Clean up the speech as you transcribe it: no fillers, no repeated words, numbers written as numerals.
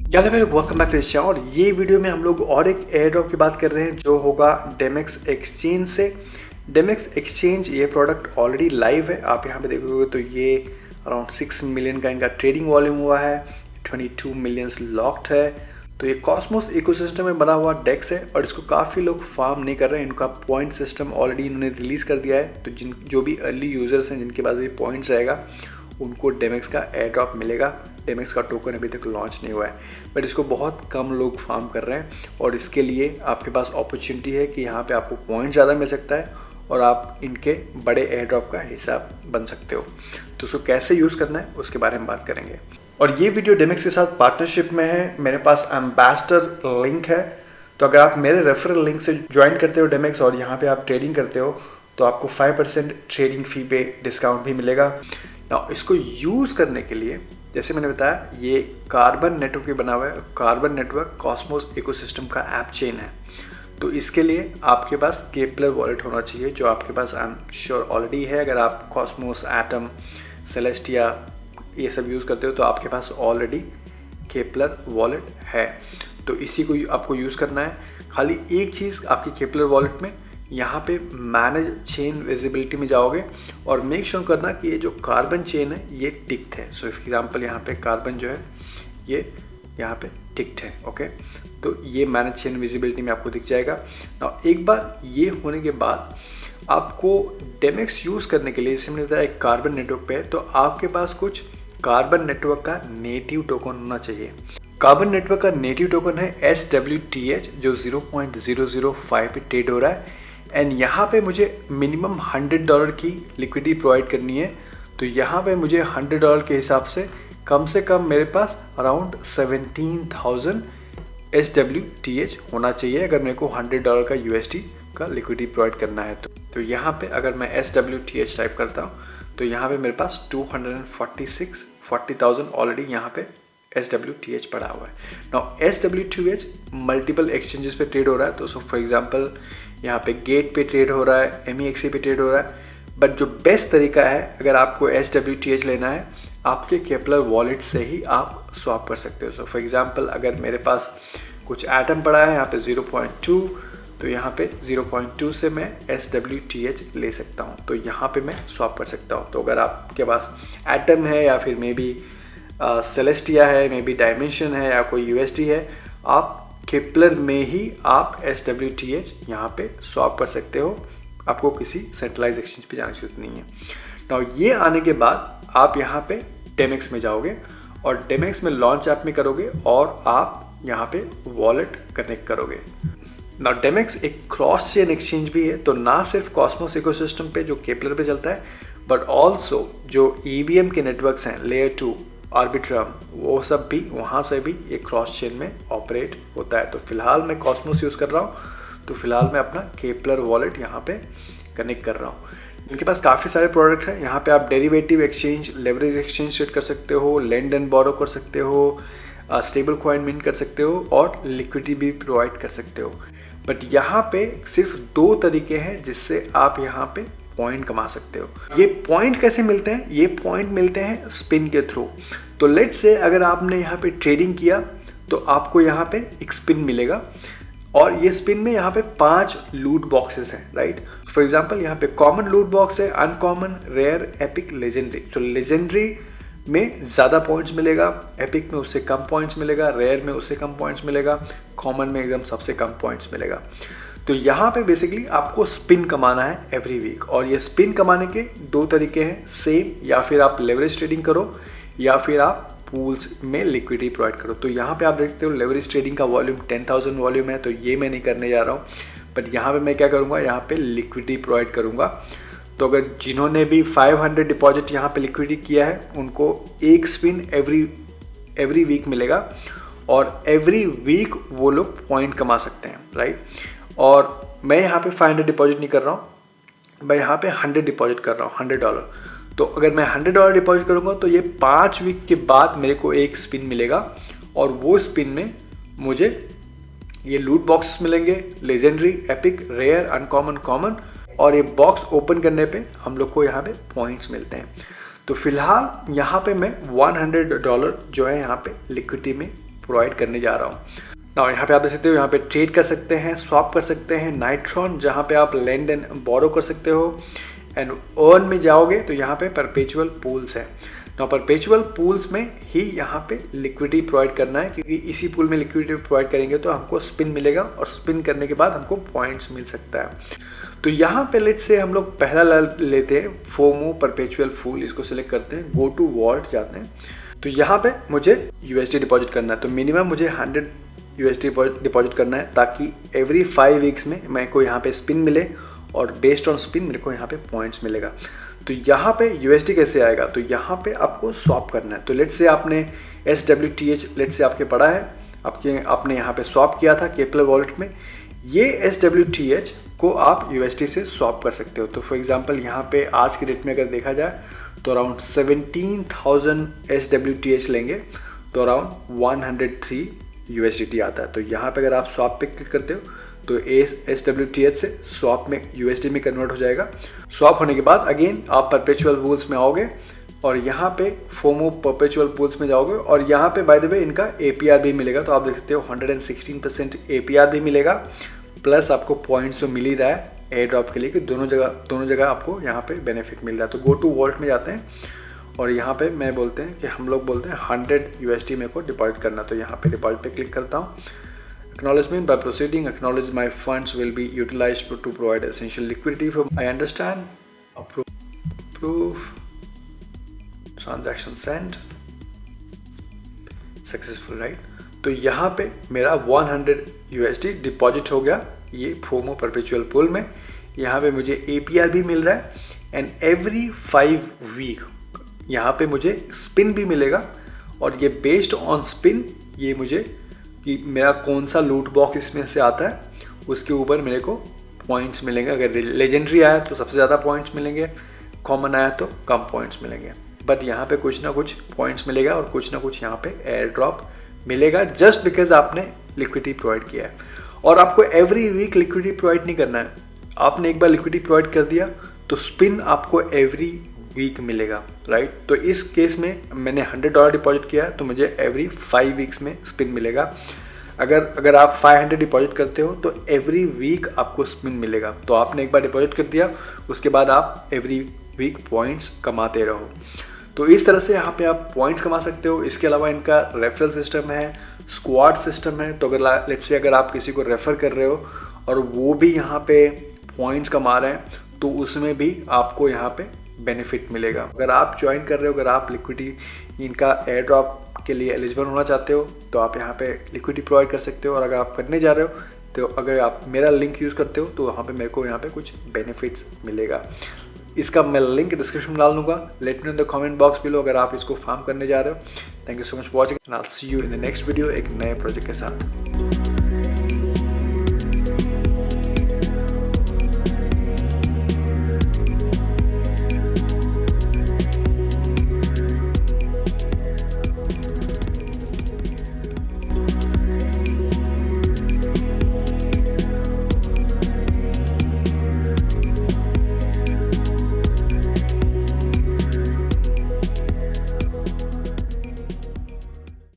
Hello भाई, welcome back to this channel. और ये वीडियो में हम लोग और एक एयर ड्रॉप की बात कर रहे हैं जो होगा डेमेक्स एक्सचेंज से। डेमेक्स एक्सचेंज ये प्रोडक्ट ऑलरेडी लाइव है। आप यहाँ पे देखोगे तो ये अराउंड 6 मिलियन का इनका ट्रेडिंग वॉल्यूम हुआ है, 22 मिलियंस लॉक्ड है। तो ये कॉस्मोस इकोसिस्टम में बना हुआ डेक्स है और इसको काफ़ी लोग फार्म नहीं कर रहे हैं। इनका पॉइंट सिस्टम ऑलरेडी इन्होंने रिलीज़ कर दिया है। तो जो भी अर्ली यूज़र्स हैं जिनके पास ये पॉइंट्स रहेगा उनको डेमेक्स का एयर ड्रॉप मिलेगा। डेमेक्स का टोकन अभी तक लॉन्च नहीं हुआ है, बट इसको बहुत कम लोग फार्म कर रहे हैं और इसके लिए आपके पास अपॉर्चुनिटी है कि यहाँ पे आपको पॉइंट ज़्यादा मिल सकता है और आप इनके बड़े एयर ड्रॉप का हिस्सा बन सकते हो। तो उसको कैसे यूज़ करना है उसके बारे में बात करेंगे। और ये वीडियो डेमेक्स के साथ पार्टनरशिप में है। मेरे पास एम्बेसडर लिंक है, तो अगर आप मेरे रेफरल लिंक से ज्वाइन करते हो डेमेक्स और यहाँ पे आप ट्रेडिंग करते हो तो आपको 5% ट्रेडिंग फी पे डिस्काउंट भी मिलेगा। ना इसको यूज़ करने के लिए जैसे मैंने बताया ये कार्बन नेटवर्क पे बना हुआ है। कार्बन नेटवर्क कॉस्मोस इकोसिस्टम का ऐप चेन है। तो इसके लिए आपके पास केपलर वॉलेट होना चाहिए, जो आपके पास आई एम श्योर ऑलरेडी है। अगर आप कॉस्मोस, एटम, सेलेस्टिया ये सब यूज़ करते हो तो आपके पास ऑलरेडी केपलर वॉलेट है। तो इसी को आपको यूज़ करना है। खाली एक चीज़ आपकी केपलर वॉलेट में यहाँ पे मैनेज चेन विजिबिलिटी में जाओगे और मेक श्योर करना कि ये जो कार्बन चेन है ये टिक्ड है। सो फॉर एग्जांपल यहाँ पे कार्बन जो है ये यहाँ पे टिक्ड है। ओके, तो ये मैनेज चेन विजिबिलिटी में आपको दिख जाएगा। ना एक बार ये होने के बाद आपको डेमेक्स यूज़ करने के लिए, जैसे मैंने बताया एक कार्बन नेटवर्क पे है, तो आपके पास कुछ कार्बन नेटवर्क का नेटिव टोकन होना चाहिए। कार्बन नेटवर्क का नेटिव टोकन है SWTH जो 0.005 पे ट्रेड हो रहा है। एंड यहाँ पे मुझे मिनिमम $100 की लिक्विडिटी प्रोवाइड करनी है। तो यहाँ पे मुझे $100 के हिसाब से कम मेरे पास अराउंड 17,000 SWTH होना चाहिए अगर मेरे को $100 का USD का लिक्विडिटी प्रोवाइड करना है। तो यहाँ पे अगर मैं SWTH टाइप करता हूँ तो यहाँ पे मेरे पास 40,000 ऑलरेडी यहाँ पे SWTH पड़ा हुआ है। नाउ SWTH मल्टीपल एक्सचेंजेस पे ट्रेड हो रहा है। तो सो फॉर एग्जांपल यहाँ पे गेट पे ट्रेड हो रहा है, MEXC पे ट्रेड हो रहा है। बट जो बेस्ट तरीका है अगर आपको SWTH लेना है, आपके केपलर वॉलेट से ही आप स्वैप कर सकते हो। सो फॉर एग्जांपल अगर मेरे पास कुछ एटम पड़ा है यहाँ पे 0.2, तो यहाँ पे 0.2 से मैं SWTH ले सकता हूँ। तो यहाँ पे मैं स्वैप कर सकता हूँ। तो अगर आपके पास एटम है या फिर मे बी सेलेस्टिया है, मे बी डायमेंशन है या कोई USD है, आप केपलर में ही आप SWTH यहाँ पे स्वैप कर सकते हो। आपको किसी सेंट्रलाइज एक्सचेंज पे जाने की जरूरत नहीं है। नाउ ये आने के बाद आप यहाँ पे डेमेक्स में जाओगे और डेमेक्स में लॉन्च ऐप में करोगे और आप यहाँ पे वॉलेट कनेक्ट करोगे। नाउ डेमेक्स एक क्रॉस चेन एक्सचेंज भी है। तो ना सिर्फ कॉस्मोस इकोसिस्टम पे जो केपलर पे चलता है, बट ऑल्सो जो EVM के नेटवर्क्स हैं, लेयर 2, आर्बिट्रम, वो सब भी वहाँ से भी एक क्रॉस चेन में ऑपरेट होता है। तो फिलहाल मैं कॉस्मोस यूज़ कर रहा हूँ, तो फिलहाल मैं अपना केपलर वॉलेट यहाँ पे कनेक्ट कर रहा हूँ। इनके पास काफ़ी सारे प्रोडक्ट हैं। यहाँ पे आप derivative exchange, leverage exchange set कर सकते हो, लेंड एंड बोरो कर सकते हो, स्टेबल कॉइन मिंट कर सकते हो और लिक्विडिटी भी प्रोवाइड कर सकते हो। बट यहाँ पे सिर्फ 2 तरीके हैं जिससे आप यहाँ पे पॉइंट कमा सकते हो। ये पॉइंट कैसे मिलते हैं? ये पॉइंट मिलते हैं स्पिन के थ्रू। तो लेट्स से अगर आपने यहाँ पे ट्रेडिंग किया तो आपको यहाँ पे एक स्पिन मिलेगा और ये स्पिन में यहाँ पे 5 लूट बॉक्सेस हैं, राइट। फॉर एग्जांपल यहाँ पे कॉमन लूट बॉक्स है, अनकॉमन, रेयर, एपिक, लेजेंडरी। तो लेजेंडरी में ज़्यादा पॉइंट्स मिलेगा, एपिक में उससे कम पॉइंट्स मिलेगा, रेयर में उससे कम पॉइंट्स मिलेगा, कॉमन में एकदम सबसे कम पॉइंट्स मिलेगा। तो यहाँ पे बेसिकली आपको स्पिन कमाना है एवरी वीक। और ये स्पिन कमाने के 2 तरीके हैं सेम, या फिर आप लेवरेज ट्रेडिंग करो या फिर आप पूल्स में लिक्विडिटी प्रोवाइड करो। तो यहाँ पे आप देखते हो लेवरेज ट्रेडिंग का वॉल्यूम 10,000 वॉल्यूम है, तो ये मैं नहीं करने जा रहा हूँ। बट यहाँ पे मैं क्या करूँगा, यहाँ पे लिक्विडिटी प्रोवाइड करूँगा। तो अगर जिन्होंने भी 500 डिपॉजिट यहाँ पे लिक्विडिटी किया है उनको एक स्पिन एवरी वीक मिलेगा और एवरी वीक वो लोग पॉइंट कमा सकते हैं, राइट। और मैं यहाँ पे 500 डिपॉजिट नहीं कर रहा हूँ, मैं यहाँ पे 100 डिपॉजिट कर रहा हूँ, $100। तो अगर मैं $100 डिपॉजिट करूँगा तो ये 5 वीक के बाद मेरे को एक स्पिन मिलेगा और वो स्पिन में मुझे ये लूट बॉक्स मिलेंगे, legendary, epic, rare, uncommon, common. और ये बॉक्स ओपन करने पे हम लोग को यहाँ पे पॉइंट्स मिलते हैं। तो फिलहाल यहाँ पे मैं $100 जो है यहाँ पे लिक्विडिटी में प्रोवाइड करने जा रहा हूँ। नाउ यहाँ पे आप देख सकते हो, यहाँ पे ट्रेड कर सकते हैं, स्वैप कर सकते हैं नाइट्रॉन, जहाँ पे आप लेंड एंड बोरो कर सकते हो। एंड अर्न में जाओगे तो यहाँ पे परपेचुअल पूल्स है। नाउ परपेचुअल पूल्स में ही यहाँ पे लिक्विडिटी प्रोवाइड करना है, क्योंकि इसी पूल में लिक्विडिटी प्रोवाइड करेंगे तो हमको स्पिन मिलेगा और स्पिन करने के बाद हमको पॉइंट्स मिल सकता है। तो यहाँ पे लेट्स से हम लोग पहला लेते हैं फोमो परपेचुअल पूल, इसको सिलेक्ट करते हैं, गो टू वॉलेट जाते हैं। तो यहाँ पे मुझे USD डिपॉजिट करना है, तो मिनिमम मुझे 100 USD डिपॉजिट करना है, ताकि एवरी 5 वीक्स में मेरे को यहाँ पे स्पिन मिले और बेस्ड ऑन स्पिन मेरे को यहाँ पे पॉइंट्स मिलेगा। तो यहाँ पे USD कैसे आएगा, तो यहाँ पे आपको स्वैप करना है। तो लेट्स से आपने SWTH लेट्स से आपके पड़ा है, आपने यहाँ पे स्वैप किया था केपलर वॉलेट में, ये SWTH को आप USD से स्वैप कर सकते हो। तो फॉर एग्जांपल यहाँ पे आज की डेट में अगर देखा जाए तो अराउंड 17,000 SWTH लेंगे तो अराउंड 103 USDT आता है। तो यहाँ पे अगर आप स्वैप पे क्लिक करते हो तो SWTH से स्वैप में USD में कन्वर्ट हो जाएगा। स्वैप होने के बाद अगेन आप परपेचुअल पूल्स में आओगे और यहाँ पे फोमो परपेचुअल पूल्स में जाओगे और यहाँ पे बाय द वे इनका APR भी मिलेगा। तो आप देख सकते हो 116% APR भी मिलेगा, प्लस आपको पॉइंट्स तो मिल ही रहा है एयर ड्रॉप के लिए, कि दोनों जगह आपको यहाँ पे बेनिफिट मिल रहा है। तो गो टू वॉलेट में जाते हैं और यहाँ पे हम लोग बोलते हैं 100 USD मेरे को डिपॉजिट करना। तो यहाँ पे डिपॉजिट पे क्लिक करता हूँ। Acknowledgement by proceeding, acknowledge my funds will be utilized to provide essential liquidity for I understand, approve, transaction sent, successful, right? तो यहाँ पे मेरा 100 USD डिपॉजिट हो गया ये फोमो परपेचुअल पूल में। यहाँ पे मुझे APR भी मिल रहा है एंड एवरी 5 वीक यहाँ पे मुझे स्पिन भी मिलेगा और ये बेस्ड ऑन स्पिन ये मुझे कि मेरा कौन सा लूट बॉक्स इसमें से आता है उसके ऊपर मेरे को पॉइंट्स मिलेंगे। अगर लेजेंडरी आया तो सबसे ज़्यादा पॉइंट्स मिलेंगे, कॉमन आया तो कम पॉइंट्स मिलेंगे, बट यहाँ पे कुछ ना कुछ पॉइंट्स मिलेगा और कुछ ना कुछ यहाँ पे एयर ड्रॉप मिलेगा, जस्ट बिकॉज आपने लिक्विडिटी प्रोवाइड किया है। और आपको एवरी वीक लिक्विडिटी प्रोवाइड नहीं करना है, आपने एक बार लिक्विडिटी प्रोवाइड कर दिया तो स्पिन आपको एवरी वीक मिलेगा, राइट। तो इस केस में मैंने $100 डिपॉजिट किया है तो मुझे एवरी 5 वीक्स में स्पिन मिलेगा। अगर आप 500 डिपॉजिट करते हो तो एवरी वीक आपको स्पिन मिलेगा। तो आपने एक बार डिपॉजिट कर दिया, उसके बाद आप एवरी वीक पॉइंट्स कमाते रहो। तो इस तरह से यहाँ पे आप पॉइंट्स कमा सकते हो। इसके अलावा इनका रेफरल सिस्टम है, स्क्वाड सिस्टम है। तो अगर लेट्स से अगर आप किसी को रेफ़र कर रहे हो और वो भी यहाँ पे पॉइंट्स कमा रहे हैं तो उसमें भी आपको यहाँ पे बेनिफिट मिलेगा। अगर आप ज्वाइन कर रहे हो, अगर आप लिक्विडिटी इनका एयर ड्रॉप के लिए एलिजिबल होना चाहते हो तो आप यहाँ पे लिक्विडिटी प्रोवाइड कर सकते हो। और अगर आप करने जा रहे हो तो अगर आप मेरा लिंक यूज़ करते हो तो वहाँ पे मेरे को यहाँ पे कुछ बेनिफिट्स मिलेगा। इसका मैं लिंक डिस्क्रिप्शन में डाल दूँगा। Let me in the comment box below अगर आप इसको फार्म करने जा रहे हो। Thank you so much for watching and I will see you in the next video एक नए प्रोजेक्ट के साथ।